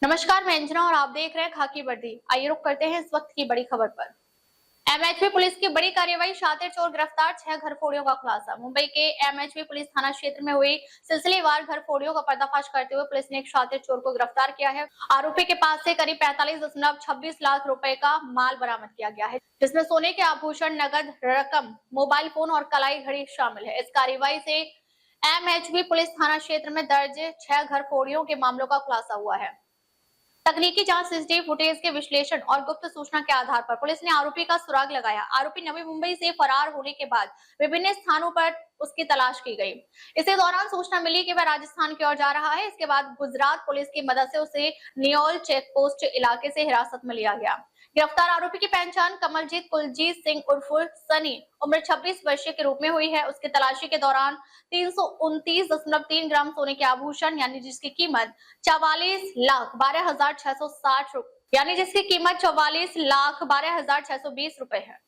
नमस्कार, मैं अंजना और आप देख रहे हैं खाकी वर्दी। आइए रुक करते हैं इस वक्त की बड़ी खबर पर। एमएचवी पुलिस की बड़ी कार्रवाई, शातिर चोर गिरफ्तार, 6 घरफोड़ियों का खुलासा। मुंबई के एमएचवी पुलिस थाना क्षेत्र में हुई सिलसिलेवार घरफोड़ियों का पर्दाफाश करते हुए पुलिस ने एक शातिर चोर को गिरफ्तार किया है। आरोपी के पास से करीब 45.26 लाख रुपए का माल बरामद किया गया है, जिसमें सोने के आभूषण, नकद रकम, मोबाइल फोन और कलाई घड़ी शामिल है। इस कार्रवाई से एमएचवी पुलिस थाना क्षेत्र में दर्ज 6 घरफोड़ियों के मामलों का खुलासा हुआ है। तकनीकी जांच, सीसीटीवी फुटेज के विश्लेषण और गुप्त सूचना के आधार पर पुलिस ने आरोपी का सुराग लगाया। आरोपी नवी मुंबई से फरार होने के बाद विभिन्न स्थानों पर उसकी तलाश की गई। इसी दौरान सूचना मिली कि वह राजस्थान की ओर जा रहा है। इसके बाद गुजरात पुलिस की मदद से उसे नियोल चेक पोस्ट इलाके से हिरासत में लिया गया। गिरफ्तार आरोपी की पहचान कमलजीत कुलजीत सिंह उर्फ सनी, उम्र 26 वर्षीय के रूप में हुई है। उसकी तलाशी के दौरान 329.3 ग्राम सोने के आभूषण यानी जिसकी कीमत 44,12,660 यानी जिसकी कीमत 44,12,620 रुपए है,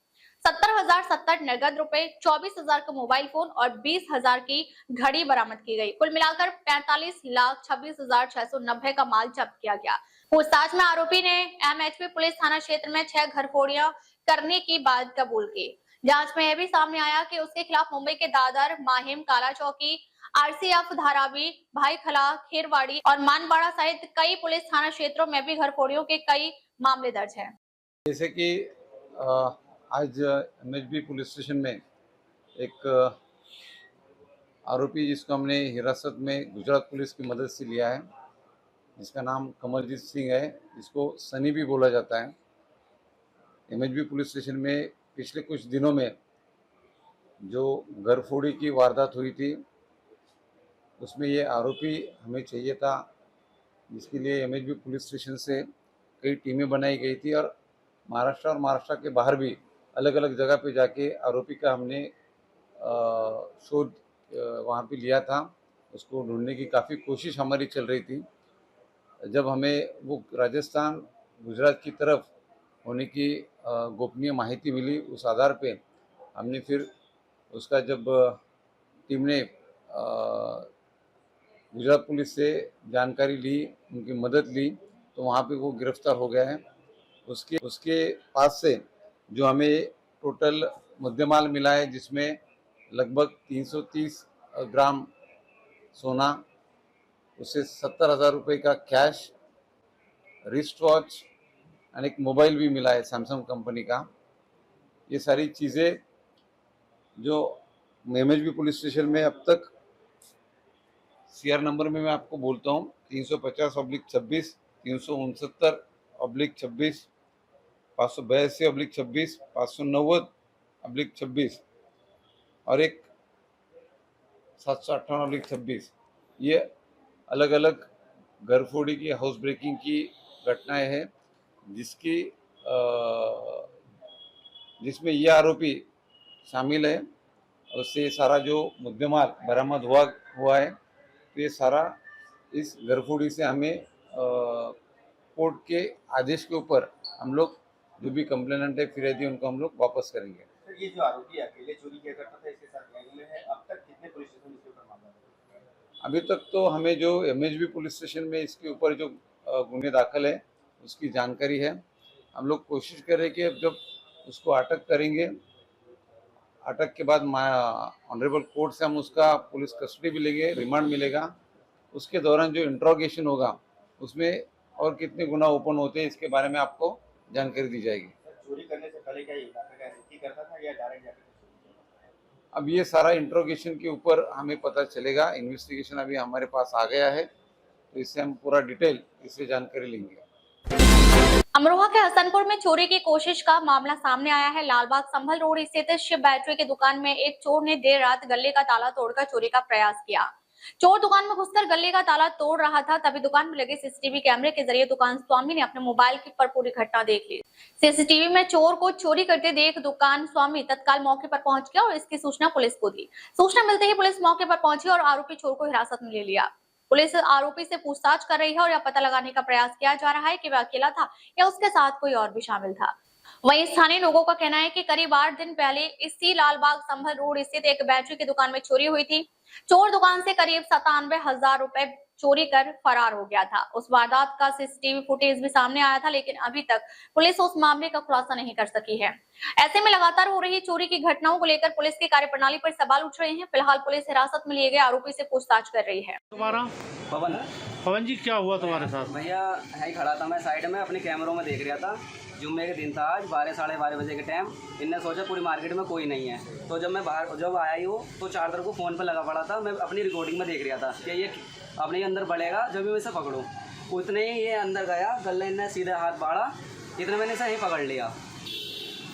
70,070 नगद रुपए, 24,000 का मोबाइल फोन और 20,000 की घड़ी बरामद की गई। कुल मिलाकर 45,26,690 का माल जब्त किया गया। पूछताछ में आरोपी ने एमएचपी पुलिस थाना क्षेत्र में 6 घरफोड़ियां करने की बात कबूल की। जांच में यह भी सामने आया कि उसके खिलाफ मुंबई के दादर, माहिम, काला चौकी, आरसीएफ, धारावी, भाईखला, खेरवाड़ी और मानवाड़ा सहित कई पुलिस थाना क्षेत्रों में भी घरफोड़ियों के कई मामले दर्ज हैं। जैसे कि आज एमएचबी पुलिस स्टेशन में एक आरोपी जिसको हमने हिरासत में गुजरात पुलिस की मदद से लिया है, जिसका नाम कमलजीत सिंह है, जिसको सनी भी बोला जाता है। एमएचबी पुलिस स्टेशन में पिछले कुछ दिनों में जो घरफोड़ी की वारदात हुई थी, उसमें ये आरोपी हमें चाहिए था, जिसके लिए एमएचबी पुलिस स्टेशन से कई टीमें बनाई गई थी और महाराष्ट्र के बाहर भी अलग अलग जगह पे जाके आरोपी का हमने शोध वहाँ पे लिया था। उसको ढूंढने की काफ़ी कोशिश हमारी चल रही थी। जब हमें वो राजस्थान, गुजरात की तरफ होने की गोपनीय माहिती मिली, उस आधार पे हमने फिर उसका जब टीम ने गुजरात पुलिस से जानकारी ली, उनकी मदद ली, तो वहाँ पे वो गिरफ्तार हो गया है। उसके पास से जो हमें टोटल मुद्देमाल मिला है, जिसमें लगभग 330 ग्राम सोना, उससे 70,000 रुपये का कैश, रिस्ट वॉच और एक मोबाइल भी मिला है सैमसंग कंपनी का। ये सारी चीज़ें जो एमएचबी पुलिस स्टेशन में अब तक सीआर नंबर में मैं आपको बोलता हूँ 350/26, 369/26, 582/26, 590/26 और एक 758/26, ये अलग अलग घरफोड़ी की, हाउस ब्रेकिंग की घटनाएं हैं, जिसमें ये आरोपी शामिल है। उससे सारा जो मुद्देमाल बरामद हुआ है, तो ये सारा इस घरफोड़ी से हमें कोर्ट के आदेश के ऊपर हम लोग जो भी कंप्लेनेंट है, फिर्यादी, उनको हम लोग वापस करेंगे। सर, ये जो आरोपी अकेले चोरी किया करता था, इसके साथ गैंग में है, अब तक कितने पुलिस स्टेशन इसके ऊपर मामला दर्ज है? अभी तक तो हमें जो एमएचबी पुलिस स्टेशन में इसके ऊपर जो गुन्हे दाखिल है, उसकी जानकारी है। हम लोग कोशिश कर रहे हैं कि अब जब उसको अटक करेंगे, अटक के बाद ऑनरेबल कोर्ट से हम उसका पुलिस कस्टडी भी लेंगे, रिमांड मिलेगा। उसके दौरान जो इंट्रोगेशन होगा, उसमें और कितने गुना ओपन होते हैं, इसके बारे में आपको जानकारी दी जाएगी। चोरी करने से पहले क्या ये इलाके का रेकी करता था या डायरेक्ट जाकर चोरी करता था? अब ये सारा इंट्रोगेशन के ऊपर हमें पता चलेगा। इन्वेस्टिगेशन अभी हमारे पास आ गया है, तो इससे हम पूरा डिटेल इससे जानकारी लेंगे। अमरोहा के हसनपुर में चोरी की कोशिश का मामला सामने आया है। लालबाग संभल रोड स्थित शिव बैटरी की दुकान में एक चोर ने देर रात गल्ले का ताला तोड़कर चोरी का प्रयास किया। चोर दुकान में घुसकर गल्ले का ताला तोड़ रहा था, तभी दुकान में लगे सीसीटीवी कैमरे के जरिए दुकान स्वामी ने अपने मोबाइल पर पूरी घटना देख ली। सीसीटीवी में चोर को चोरी करते देख दुकान स्वामी तत्काल मौके पर पहुंच गया और इसकी सूचना पुलिस को दी। सूचना मिलते ही पुलिस मौके पर पहुंची और आरोपी चोर को हिरासत में ले लिया। पुलिस आरोपी से पूछताछ कर रही है और यह पता लगाने का प्रयास किया जा रहा है कि वह अकेला था या उसके साथ कोई और भी शामिल था। वहीं स्थानीय लोगों का कहना है कि करीब 8 दिन पहले इसी लालबाग संभल रोड स्थित एक बैटरी की दुकान में चोरी हुई थी। चोर दुकान से करीब 97,000 रुपए चोरी कर फरार हो गया था। उस वारदात का सीसीटीवी फुटेज भी सामने आया था, लेकिन अभी तक पुलिस उस मामले का खुलासा नहीं कर सकी है। ऐसे में लगातार हो रही चोरी की घटनाओं को लेकर पुलिस की कार्यप्रणाली पर सवाल उठ रहे हैं। फिलहाल पुलिस हिरासत में लिए गए आरोपी से पूछताछ कर रही है। तुम्हारा पवन पवन जी क्या हुआ तुम्हारे साथ? भैया यहीं खड़ा था मैं साइड में अपने कैमरों में देख रहा था। जुम्मे के दिन था आज 12 साढ़े 12 बजे के टाइम। इनने सोचा पूरी मार्केट में कोई नहीं है, तो जब मैं बाहर जब आया ही हूँ तो चार्जर को फ़ोन पे लगा पड़ा था। मैं अपनी रिकॉर्डिंग में देख रहा था कि ये अपने ही अंदर बढ़ेगा, जब भी मैं इसे पकड़ूँ। उतने ही ये अंदर गया, गले ने सीधे हाथ बाढ़ा, इतने मैंने इसे यहीं पकड़ लिया।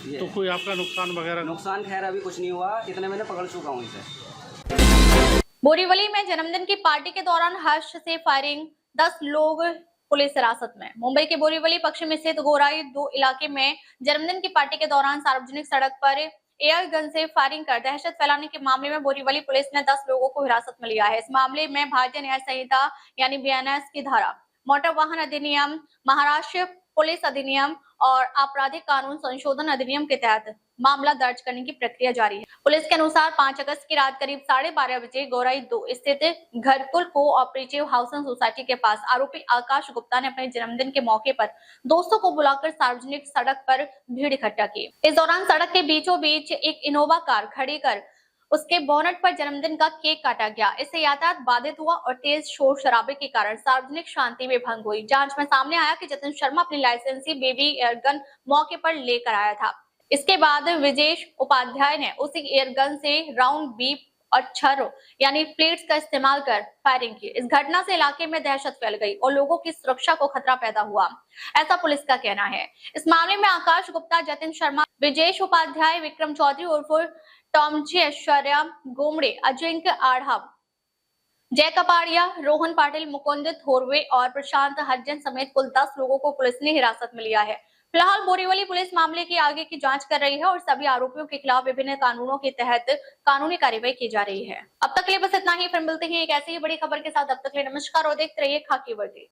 ये तो कोई आपका नुकसान वगैरह? नुकसान खैर अभी कुछ नहीं हुआ, इतने मैंने पकड़ चुका हूँ इसे। बोरीवली में जन्मदिन की पार्टी के दौरान हर्ष से फायरिंग, 10 लोग पुलिस हिरासत में। मुंबई के बोरीवली पश्चिम स्थित गोराई 2 इलाके में जन्मदिन की पार्टी के दौरान सार्वजनिक सड़क पर एयर गन से फायरिंग कर दहशत फैलाने के मामले में बोरीवली पुलिस ने 10 लोगों को हिरासत में लिया है। इस मामले में भारतीय न्याय संहिता यानी बीएनएस की धारा, मोटर वाहन अधिनियम, महाराष्ट्र पुलिस अधिनियम और आपराधिक कानून संशोधन अधिनियम के तहत मामला दर्ज करने की प्रक्रिया जारी है। पुलिस के अनुसार 5 अगस्त की रात करीब 12:30 बजे गोराई 2 स्थित घरकुल कोऑपरेटिव हाउसिंग सोसाइटी के पास आरोपी आकाश गुप्ता ने अपने जन्मदिन के मौके पर दोस्तों को बुलाकर सार्वजनिक सड़क पर भीड़ इकट्ठा की। इस दौरान सड़क के बीचों बीच एक इनोवा कार खड़ी कर उसके बोनट पर जन्मदिन का केक काटा गया। इससे यातायात बाधित हुआ और तेज शोर शराबे के कारण सार्वजनिक शांति में भंग हुई। जांच में सामने आया कि जतिन शर्मा अपनी लाइसेंसी बेबी एयरगन मौके पर लेकर आया था। इसके बाद विजेश उपाध्याय ने उसी एयरगन से राउंड बीप और छर्र यानी प्लेट्स का इस्तेमाल कर फायरिंग की। इस घटना से इलाके में दहशत फैल गई और लोगों की सुरक्षा को खतरा पैदा हुआ, ऐसा पुलिस का कहना है। इस मामले में आकाश गुप्ता, जतिन शर्मा, विजेश उपाध्याय, विक्रम चौधरी उर्फ टॉमजी, ऐश्वर्या गोमड़े, अजिंक्य आढ़व, जय कपाड़िया, रोहन पाटिल, मुकुंद थोरवे और प्रशांत हरिजन समेत कुल 10 लोगों को पुलिस ने हिरासत में लिया है। फिलहाल बोरीवली पुलिस मामले की आगे की जांच कर रही है और सभी आरोपियों के खिलाफ विभिन्न कानूनों के तहत कानूनी कार्रवाई की जा रही है। अब तक के लिए बस इतना ही, फिर मिलते हैं एक ऐसी ही बड़ी खबर के साथ। अब तक के लिए नमस्कार और देखते रहिए खाकी वर्दी।